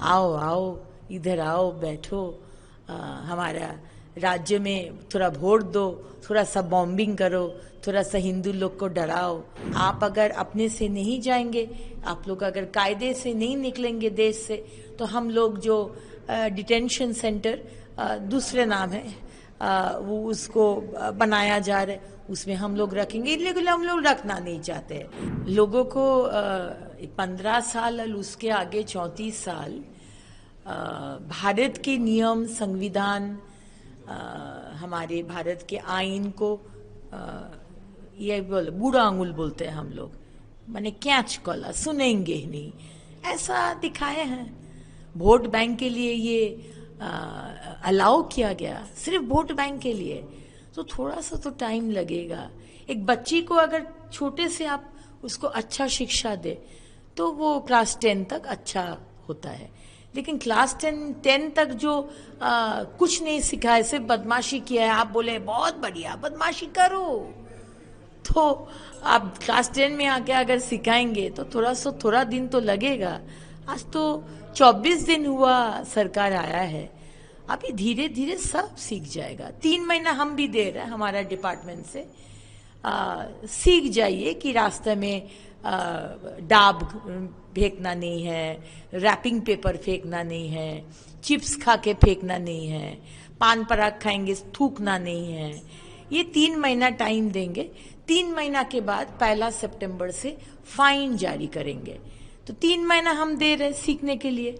आओ आओ, इधर आओ, बैठो। हमारा राज्य में थोड़ा वोट दो, थोड़ा सा बॉम्बिंग करो, थोड़ा सा हिंदू लोग को डराओ। आप अगर अपने से नहीं जाएंगे, आप लोग अगर कायदे से नहीं निकलेंगे देश से, तो हम लोग जो डिटेंशन सेंटर, दूसरे नाम है, वो उसको बनाया जा रहा है, उसमें हम लोग रखेंगे। लेकिन हम लोग रखना नहीं चाहते। लोगों को 15 साल और उसके आगे 34 साल भारत के नियम, संविधान, हमारे भारत के आइन को ये बूढ़ा आंगुल बोलते हैं हम लोग, माने कैच कॉला, सुनेंगे ही नहीं, ऐसा दिखाए हैं। वोट बैंक के लिए ये अलाउ किया गया, सिर्फ वोट बैंक के लिए, तो थोड़ा सा तो टाइम लगेगा। एक बच्ची को अगर छोटे से आप उसको अच्छा शिक्षा दे तो वो क्लास 10 तक अच्छा होता है। लेकिन क्लास 10 तक जो कुछ नहीं सिखाए, सिर्फ बदमाशी किया है, आप बोले बहुत बढ़िया बदमाशी करो, तो आप क्लास 10 में आके अगर सिखाएंगे तो थोड़ा दिन तो लगेगा। आज तो 24 दिन हुआ सरकार आया है, अभी धीरे धीरे सब सीख जाएगा। 3 महीना हम भी दे रहे हैं हमारा डिपार्टमेंट से। सीख जाइए कि रास्ते में डाब फेंकना नहीं है, रैपिंग पेपर फेंकना नहीं है, चिप्स खा के फेंकना नहीं है, पान पराग खाएंगे थूकना नहीं है। ये 3 महीना टाइम देंगे। 3 महीना के बाद 1 सितंबर से फाइन जारी करेंगे। तो 3 महीना हम दे रहे सीखने के लिए।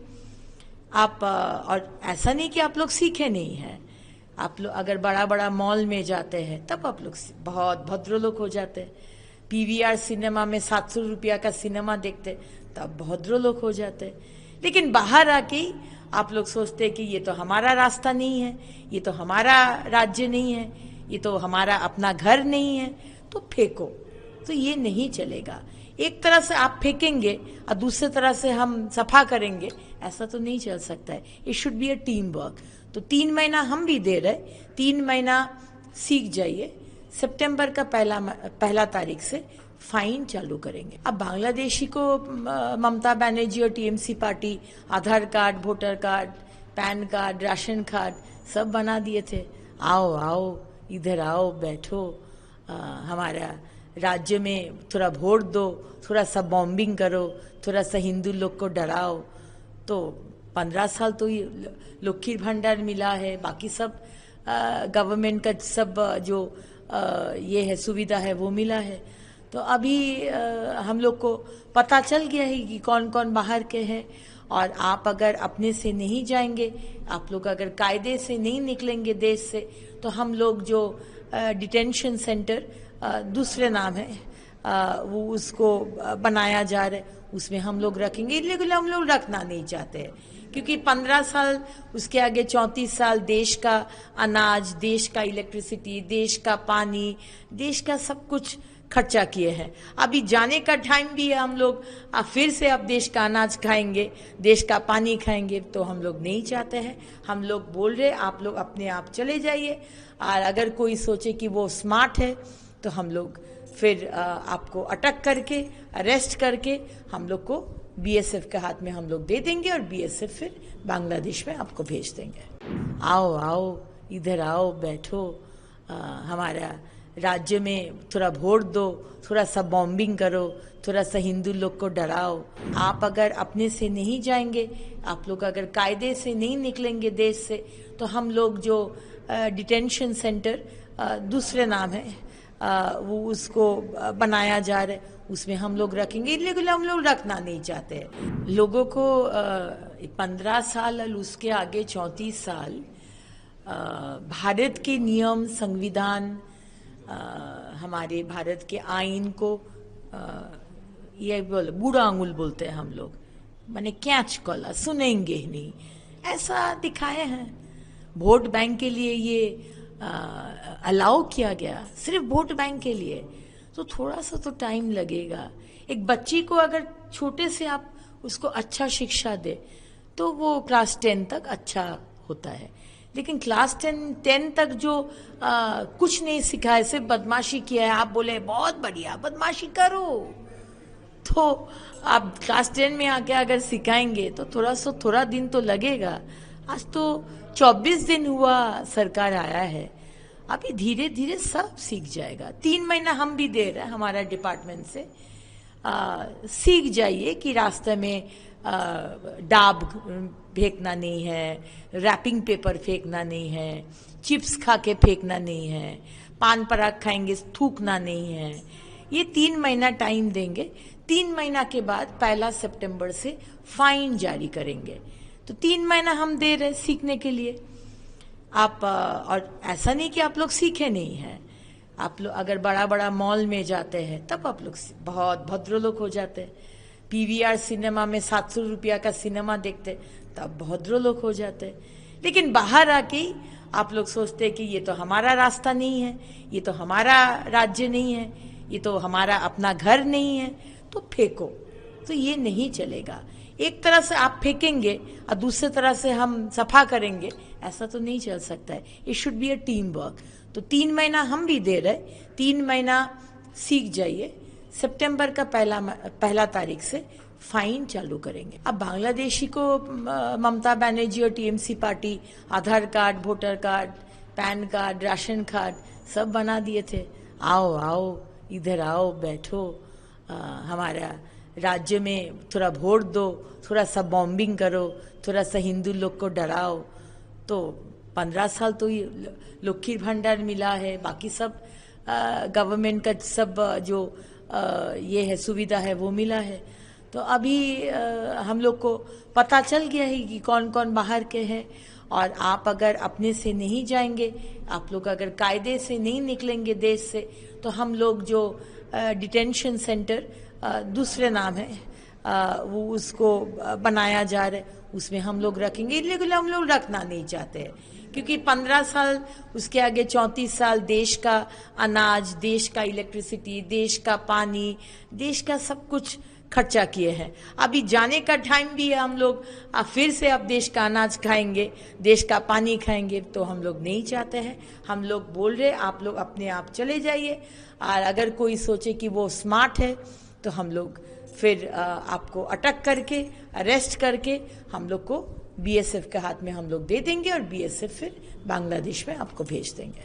आप और ऐसा नहीं कि आप लोग सीखे नहीं हैं। आप लोग अगर बड़ा बड़ा मॉल में जाते हैं तब आप लोग बहुत भद्र लोग हो जाते हैं। पीवीआर सिनेमा में 700 रुपया का सिनेमा देखते तब भद्र लोग हो जाते हैं। लेकिन बाहर आके आप लोग सोचते हैं कि ये तो हमारा रास्ता नहीं है, ये तो हमारा राज्य नहीं है, ये तो हमारा अपना घर नहीं है, तो फेंको। तो ये नहीं चलेगा। एक तरह से आप फेंकेंगे और दूसरे तरह से हम सफा करेंगे, ऐसा तो नहीं चल सकता है। It should be a team work. तो 3 महीना हम भी दे रहे, 3 महीना सीख जाइए। सितंबर का पहला तारीख से फाइन चालू करेंगे। अब बांग्लादेशी को ममता बनर्जी और TMC party Aadhaar card, voter card, PAN card, ration card सब बना दिए थे। आओ आओ, इधर आओ, बैठो। हमारा राज्य में थोड़ा वोट दो, थोड़ा सा बॉम्बिंग करो, थोड़ा सा हिंदू लोग को डराओ। तो 15 साल तो ये लक्ष्मी भंडार मिला है, बाकी सब गवर्नमेंट का सब जो ये है सुविधा है वो मिला है। तो अभी हम लोग को पता चल गया है कि कौन कौन बाहर के हैं। और आप अगर अपने से नहीं जाएंगे, आप लोग अगर कायदे से नहीं निकलेंगे देश से, तो हम लोग जो डिटेंशन सेंटर, दूसरे नाम है, वो उसको बनाया जा रहा है, उसमें हम लोग रखेंगे। लेकिन हम लोग रखना नहीं चाहते हैं, क्योंकि 15 साल उसके आगे 34 साल देश का अनाज, देश का इलेक्ट्रिसिटी, देश का पानी, देश का सब कुछ खर्चा किए हैं। अभी जाने का टाइम भी है। हम लोग फिर से अब देश का अनाज खाएंगे, देश का पानी खाएंगे, तो हम लोग नहीं चाहते हैं। हम लोग बोल रहे आप लोग अपने आप चले जाइए। और अगर कोई सोचे कि वो स्मार्ट है तो हम लोग फिर आपको अटक करके, अरेस्ट करके हम लोग को बीएसएफ के हाथ में हम लोग दे देंगे और बीएसएफ फिर बांग्लादेश में आपको भेज देंगे। आओ आओ, इधर आओ, बैठो। हमारा राज्य में थोड़ा वोट दो, थोड़ा सा बॉम्बिंग करो, थोड़ा सा हिंदू लोग को डराओ। आप अगर अपने से नहीं जाएंगे, आप लोग अगर कायदे से नहीं निकलेंगे देश से, तो हम लोग जो डिटेंशन सेंटर, दूसरे नाम है, वो उसको बनाया जा रहा है, उसमें हम लोग रखेंगे। लेकिन हम लोग रखना नहीं चाहते हैं। लोगों को 15 साल और उसके आगे 34 साल भारत के नियम, संविधान, हमारे भारत के आइन को ये बूढ़ा आंगुल बोलते हैं हम लोग, माने कैच कॉला, सुनेंगे ही नहीं, ऐसा दिखाए हैं। वोट बैंक के लिए ये अलाउ किया गया, सिर्फ वोट बैंक के लिए, तो थोड़ा सा तो टाइम लगेगा। एक बच्ची को अगर छोटे से आप उसको अच्छा शिक्षा दे तो वो क्लास 10 तक अच्छा होता है। लेकिन क्लास 10 तक जो कुछ नहीं सिखाए, सिर्फ बदमाशी किया है, आप बोले बहुत बढ़िया बदमाशी करो, तो आप क्लास 10 में आके अगर सिखाएंगे तो थोड़ा दिन तो लगेगा। आज तो 24 दिन हुआ सरकार आया है, अभी धीरे धीरे सब सीख जाएगा। 3 महीना हम भी दे रहे हैं हमारा डिपार्टमेंट से। सीख जाइए कि रास्ते में डाब फेंकना नहीं है, रैपिंग पेपर फेंकना नहीं है, चिप्स खा के फेंकना नहीं है, पान पराग खाएंगे थूकना नहीं है। ये 3 महीना टाइम देंगे। 3 महीना के बाद 1 सितंबर से फाइन जारी करेंगे। तो 3 महीना हम दे रहे सीखने के लिए। आप और ऐसा नहीं कि आप लोग सीखे नहीं हैं। आप लोग अगर बड़ा बड़ा मॉल में जाते हैं तब आप लोग बहुत भद्र लोग हो जाते हैं। पीवीआर सिनेमा में 700 रुपया का सिनेमा देखते तब भद्र लोग हो जाते हैं। लेकिन बाहर आके आप लोग सोचते हैं कि ये तो हमारा रास्ता नहीं है, ये तो हमारा राज्य नहीं है, ये तो हमारा अपना घर नहीं है, तो फेंको। तो ये नहीं चलेगा। एक तरह से आप फेंकेंगे और दूसरे तरह से हम सफा करेंगे, ऐसा तो नहीं चल सकता है। It should be a team work. तो 3 महीना हम भी दे रहे, 3 महीना सीख जाइए। सितंबर का 1 तारीख से फाइन चालू करेंगे। अब बांग्लादेशी को ममता बनर्जी और TMC party Aadhaar card, voter card, PAN card, ration card सब बना दिए थे। आओ आओ इधर आओ, बैठो, हमारा राज्य में थोड़ा वोट दो, थोड़ा सा बॉम्बिंग करो, थोड़ा सा हिंदू लोग को डराओ। तो 15 साल तो ये लक्ष्मी भंडार मिला है, बाकी सब गवर्नमेंट का सब जो ये है सुविधा है वो मिला है। तो अभी हम लोग को पता चल गया है कि कौन कौन बाहर के हैं। और आप अगर अपने से नहीं जाएंगे, आप लोग अगर कायदे से नहीं निकलेंगे देश से, तो हम लोग जो डिटेंशन सेंटर दूसरे नाम है वो उसको बनाया जा रहा है, उसमें हम लोग रखेंगे। इलीगल हम लोग रखना नहीं चाहते हैं, क्योंकि 15 साल उसके आगे 34 साल देश का अनाज, देश का इलेक्ट्रिसिटी, देश का पानी, देश का सब कुछ खर्चा किए हैं। अभी जाने का टाइम भी है। हम लोग फिर से अब देश का अनाज खाएंगे, देश का पानी खाएंगे, तो हम लोग नहीं चाहते हैं। हम लोग बोल रहे आप लोग अपने आप चले जाइए। और अगर कोई सोचे कि वो स्मार्ट है तो हम लोग फिर आपको अटक करके, अरेस्ट करके हम लोग को बीएसएफ के हाथ में हम लोग दे देंगे और बीएसएफ फिर बांग्लादेश में आपको भेज देंगे।